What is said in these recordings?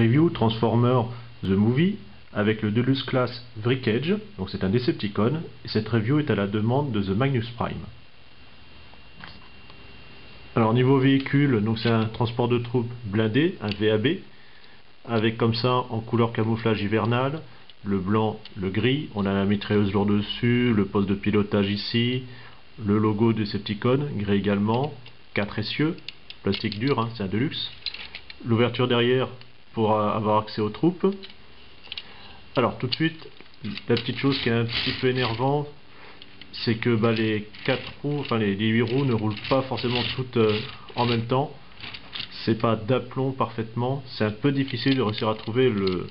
review Transformer The Movie avec le Deluxe Class Wreckage, donc c'est un Decepticon, et cette review est à la demande de The Magnus Prime. Alors niveau véhicule, donc c'est un transport de troupes blindé, un VAB, avec comme ça en couleur camouflage hivernal, le blanc, le gris, on a la mitrailleuse lourde dessus, le poste de pilotage ici, le logo Decepticon, gris également, 4 essieux, plastique dur, hein, c'est un Deluxe, l'ouverture derrière pour avoir accès aux troupes. Alors tout de suite, la petite chose qui est un petit peu énervant, c'est que les 4 roues, enfin les 8 roues ne roulent pas forcément toutes en même temps. C'est pas d'aplomb parfaitement, c'est un peu difficile de réussir à trouver le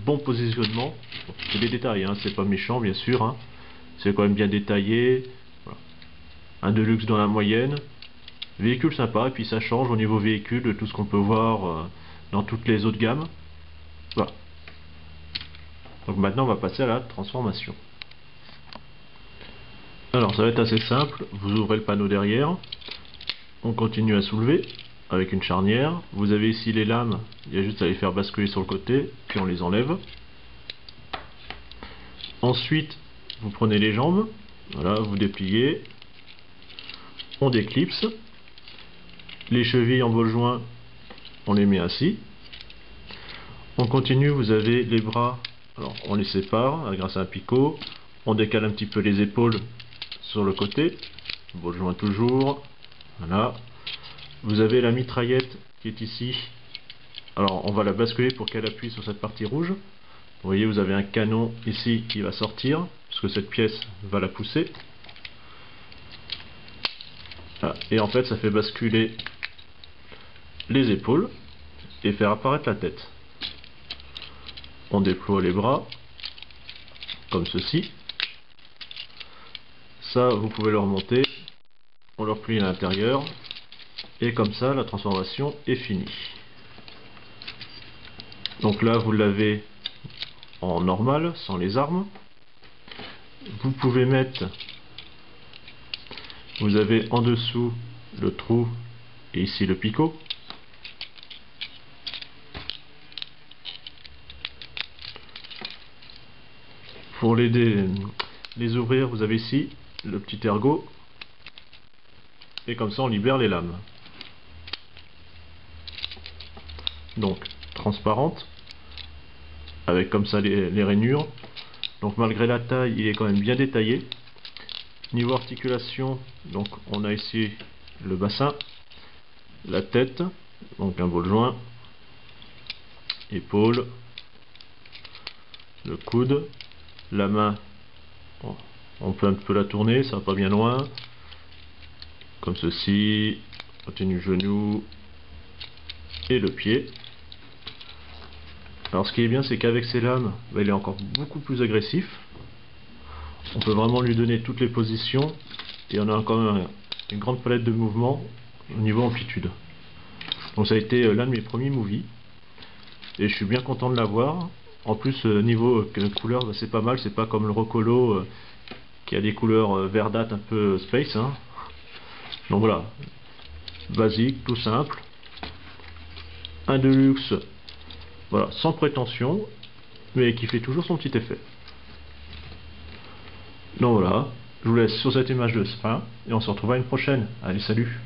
bon positionnement. Bon, c'est des détails, hein, c'est pas méchant bien sûr, hein. C'est quand même bien détaillé. Voilà. Un Deluxe dans la moyenne, véhicule sympa, et puis ça change au niveau véhicule de tout ce qu'on peut voir dans toutes les autres gammes. Voilà. Donc maintenant on va passer à la transformation. Alors ça va être assez simple, vous ouvrez le panneau derrière, on continue à soulever avec une charnière, vous avez ici les lames, il y a juste à les faire basculer sur le côté, puis on les enlève. Ensuite vous prenez les jambes, voilà, vous dépliez, on déclipse, les chevilles en bol joint, on les met ainsi. On continue, vous avez les bras, alors on les sépare grâce à un picot, on décale un petit peu les épaules sur le côté, bol joint toujours, voilà. Vous avez la mitraillette qui est ici, alors on va la basculer pour qu'elle appuie sur cette partie rouge. Vous voyez, vous avez un canon ici qui va sortir, puisque cette pièce va la pousser. Voilà. Et en fait ça fait basculer les épaules et faire apparaître la tête. On déploie les bras, comme ceci. Ça, vous pouvez le remonter, on le replie à l'intérieur, et comme ça, la transformation est finie. Donc là, vous l'avez en normal, sans les armes. Vous pouvez mettre, vous avez en dessous le trou, et ici le picot. Pour les ouvrir, vous avez ici le petit ergot, et comme ça on libère les lames. Donc transparente, avec comme ça les rainures. Donc malgré la taille, il est quand même bien détaillé. Niveau articulation, donc on a ici le bassin, la tête, donc un bol joint, épaule, le coude, la main, bon, on peut un peu la tourner, ça va pas bien loin, comme ceci, continue le genou et le pied. Alors ce qui est bien, c'est qu'avec ces lames, il est encore beaucoup plus agressif. On peut vraiment lui donner toutes les positions et on a quand même une grande palette de mouvements au niveau amplitude. Donc ça a été l'un de mes premiers movies et je suis bien content de l'avoir. En plus niveau couleur, c'est pas mal, c'est pas comme le Rocolo qui a des couleurs verdâtres un peu space, hein. Donc voilà, basique, tout simple, un Deluxe, voilà, sans prétention, mais qui fait toujours son petit effet. Donc voilà, je vous laisse sur cette image de fin et on se retrouve à une prochaine. Allez, salut!